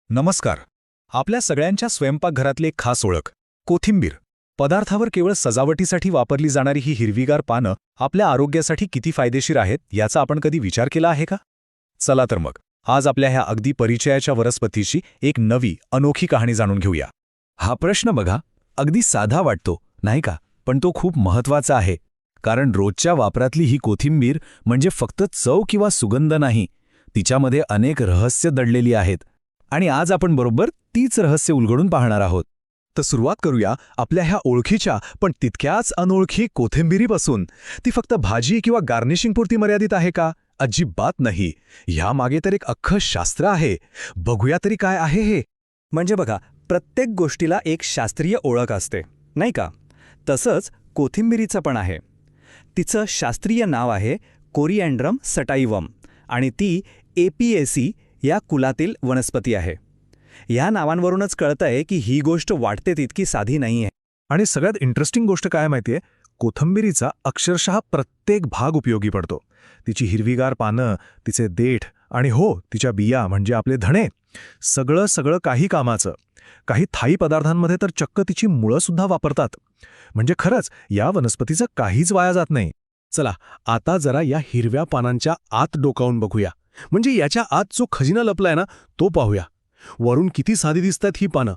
नमस्कार. आपल्या सगळ्यांच्या स्वयंपाकघरातली एक खास ओळख कोथिंबीर. पदार्थावर केवळ सजावटीसाठी वापरली जाणारी ही हिरवीगार पानं आपल्या आरोग्यासाठी किती फायदेशीर आहेत याचा आपण कधी विचार केला आहे का? चला तर मग आज आपल्या ह्या अगदी परिचयाच्या वनस्पतीची एक नवी अनोखी कहाणी जाणून घेऊया. हा प्रश्न बघा, अगदी साधा वाटतो नाही का, पण तो खूप महत्वाचा आहे. कारण रोजच्या वापरातली ही कोथिंबीर म्हणजे फक्त चव किंवा सुगंध नाही, तिच्यामध्ये अनेक रहस्य दडलेली आहेत. आणि आज आपण बरोबर तीच रहस्य उलगडून पाहणार आहोत. तर सुरुवात करूया आपल्या ह्या ओळखीच्या पण तितक्याच अनोळखी कोथिंबीरीपासून. ती फक्त भाजी किंवा गार्निशिंगपुरती मर्यादित आहे का? अजिबात नाही. ह्यामागे तर एक अख्खं शास्त्र आहे. बघूया तरी काय आहे हे. म्हणजे बघा, प्रत्येक गोष्टीला एक शास्त्रीय ओळख असते नाही का? तसंच कोथिंबिरीचं पण आहे. तिचं शास्त्रीय नाव आहे कोरिएंड्रम सटाइवम आणि ती एपिएसी या कुलातील वनस्पती आहे. या नावांवरूनच कळतंय की ही गोष्ट वाटते तितकी साधी नाहीये. आणि सगळ्यात इंटरेस्टिंग गोष्ट काय माहितीये, कोथिंबीरीचा अक्षरशः प्रत्येक भाग उपयोगी पडतो. तिची हिरवीगार पानं, तिचे देठ आणि हो तिच्या बिया म्हणजे आपले धणे, सगळं काही कामाचं. काही थाई पदार्थांमध्ये तर चक्क तिची मुळं सुद्धा वापरतात. म्हणजे खरंच या वनस्पतीचं काहीच वाया जात नाही. चला आता जरा या हिरव्या पानांच्या आत डोकावून बघूया. म्हणजे याच्या आत जो खजिना लपलाय ना तो पाहूया. वरून किती साधी दिसतात ही पानं,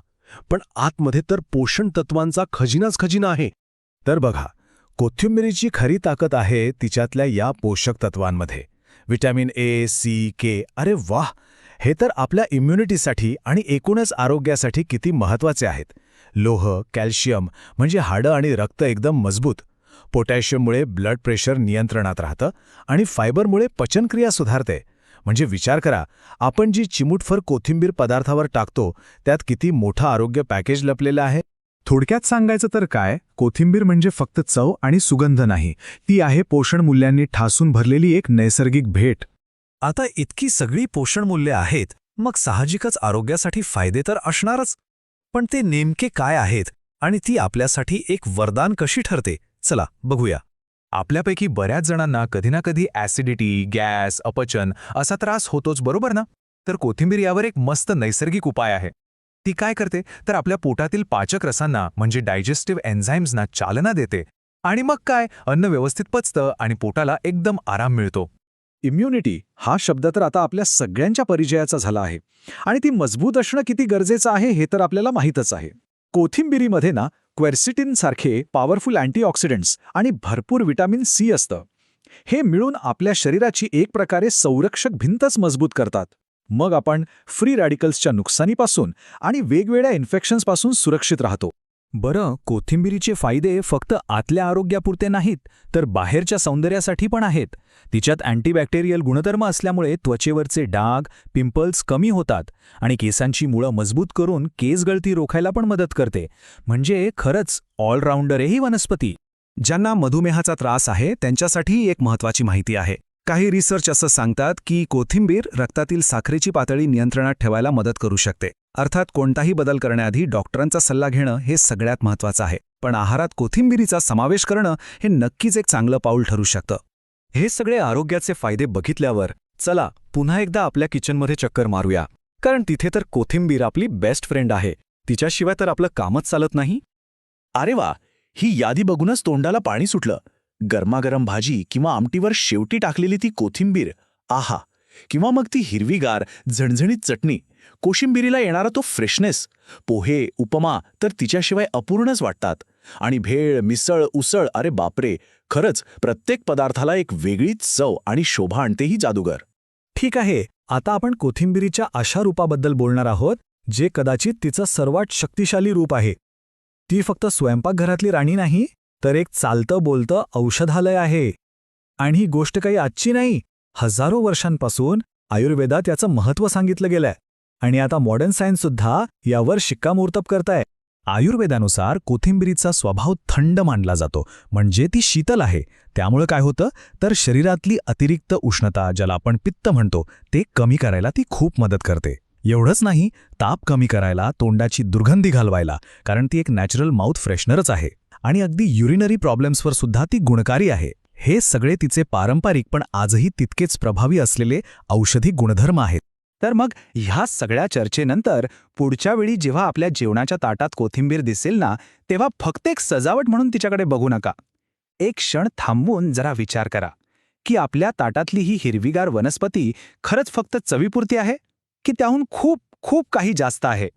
पण आतमध्ये तर पोषण तत्वांचा खजिनाच खजिना आहे. तर बघा, कोथिंबीरीची खरी ताकद आहे तिच्यातल्या या पोषक तत्वांमध्ये. व्हिटॅमिन ए, सी, के. अरे वाह, हे तर आपल्या इम्युनिटीसाठी आणि एकूणच आरोग्यासाठी किती महत्त्वाचे आहेत. लोह, कॅल्शियम म्हणजे हाडं आणि रक्त एकदम मजबूत. पोटॅशियममुळे ब्लड प्रेशर नियंत्रणात राहतं आणि फायबरमुळे पचनक्रिया सुधारते. म्हणजे विचार करा, आपण जी चिमूटभर कोथिंबीर पदार्थावर टाकतो त्यात किती मोठं आरोग्य पॅकेज लपलेलं आहे. थोडक्यात सांगायचं तर काय, कोथिंबीर म्हणजे फक्त चव आणि सुगंध नाही, ती आहे पोषण मूल्यांनी ठासून भरलेली एक नैसर्गिक भेट. आता इतकी सगळी पोषण मूल्ये आहेत, मग साहजिकच आरोग्यासाठी फायदे तर असणारच. पण ते नेमके काय आहेत आणि ती आपल्यासाठी एक वरदान कशी ठरते, चला बघूया. आपल्यापैकी बऱ्याच जणांना कधी ना कधी ॲसिडिटी, गॅस, अपचन असा त्रास होतोच, बरोबर ना? तर कोथिंबीर यावर एक मस्त नैसर्गिक उपाय आहे. ती काय करते तर आपल्या पोटातील पाचक रसांना म्हणजे डायजेस्टिव्ह एन्झाईम्सना चालना देते आणि मग काय, अन्न व्यवस्थित पचतं आणि पोटाला एकदम आराम मिळतो. इम्युनिटी हा शब्द तर आता आपल्या सगळ्यांच्या परिचयाचा झाला आहे आणि ती मजबूत असणं किती गरजेचं आहे हे तर आपल्याला माहीतच आहे. कोथिंबीरीमध्ये ना क्वेर्सिटिन सारखे पॉवरफुल अँटीऑक्सिडंट्स आणि भरपूर व्हिटॅमिन सी असतं. हे मिळून आपल्या शरीराची एक प्रकारे संरक्षक भिंतच मजबूत करतात. मग आपण फ्री रॅडिकल्सच्या नुकसानीपासून आणि वेगवेगळ्या इन्फेक्शन्सपासून सुरक्षित राहतो. बरं, कोथिंबीरीचे फायदे फक्त आतल्या आरोग्यापुरते नाहीत, तर बाहेरच्या सौंदर्यासाठी पण आहेत. तिच्यात अँटीबॅक्टेरियल गुणधर्म असल्यामुळे त्वचेवरचे डाग, पिंपल्स कमी होतात आणि केसांची मुळं मजबूत करून केस गळती रोखायला पण मदत करते. म्हणजे खरंच ऑलराऊंडर आहे ही वनस्पती. ज्यांना मधुमेहाचा त्रास आहे त्यांच्यासाठीही एक महत्त्वाची माहिती आहे. काही रिसर्च असं सांगतात की कोथिंबीर रक्तातील साखरेची पातळी नियंत्रणात ठेवायला मदत करू शकते. अर्थात कोणताही बदल करण्याआधी डॉक्टरांचा सल्ला घेणं हे सगळ्यात महत्त्वाचं आहे. पण आहारात कोथिंबीरीचा समावेश करणं हे नक्कीच एक चांगलं पाऊल ठरू शकतं. हे सगळे आरोग्याचे फायदे बघितल्यावर चला पुन्हा एकदा आपल्या किचनमध्ये चक्कर मारूया. कारण तिथे तर कोथिंबीर आपली बेस्ट फ्रेंड आहे. तिच्याशिवाय तर आपलं कामच चालत नाही. अरे वा, ही यादी बघूनच तोंडाला पाणी सुटलं. गरमागरम भाजी किंवा आमटीवर शेवटी टाकलेली ती कोथिंबीर, आहा. किंवा मग ती हिरवीगार झणझणीत चटणी, कोशिंबिरीला येणारा तो फ्रेशनेस. पोहे, उपमा तर तिच्याशिवाय अपूर्णच वाटतात. आणि भेळ, मिसळ, उसळ, अरे बापरे, खरंच प्रत्येक पदार्थाला एक वेगळीच चव आणि शोभा आणते ही जादूगर. ठीक आहे, आता आपण कोथिंबीरीच्या अशा रूपाबद्दल बोलणार आहोत जे कदाचित तिचं सर्वात शक्तिशाली रूप आहे. ती फक्त स्वयंपाकघरातली राणी नाही, तर एक चालतं बोलतं औषधालय आहे. आणि ही गोष्ट काही आजची नाही, हजारो वर्षांपासून आयुर्वेदात याचं महत्त्व सांगितलं गेलंय आणि आता मॉडर्न सायन्ससुद्धा यावर शिक्कामोर्तब करताय. आयुर्वेदानुसार कोथिंबीरीचा स्वभाव थंड मानला जातो, म्हणजे ती शीतल आहे. त्यामुळे काय होतं तर शरीरातली अतिरिक्त उष्णता, ज्याला आपण पित्त म्हणतो, ते कमी करायला ती खूप मदत करते. एवढंच नाही, ताप कमी करायला, तोंडाची दुर्गंधी घालवायला, कारण ती एक नॅचरल माउथ फ्रेशनरच आहे. आणि अगदी युरिनरी प्रॉब्लेम्सवर सुद्धा ती गुणकारी आहे. हे सगळे तिचे पारंपरिक पण आजही तितकेच प्रभावी असलेले औषधी गुणधर्म आहेत. तर मग ह्या सगळ्या चर्चेनंतर पुढच्या वेळी जेव्हा आपल्या जेवणाच्या ताटात कोथिंबीर दिसेल ना, तेव्हा फक्त एक सजावट म्हणून तिच्याकडे बघू नका. एक क्षण थांबून जरा विचार करा की आपल्या ताटातली ही हिरवीगार वनस्पती खरंच फक्त चवीपुरती आहे की त्याहून खूप खूप काही जास्त आहे.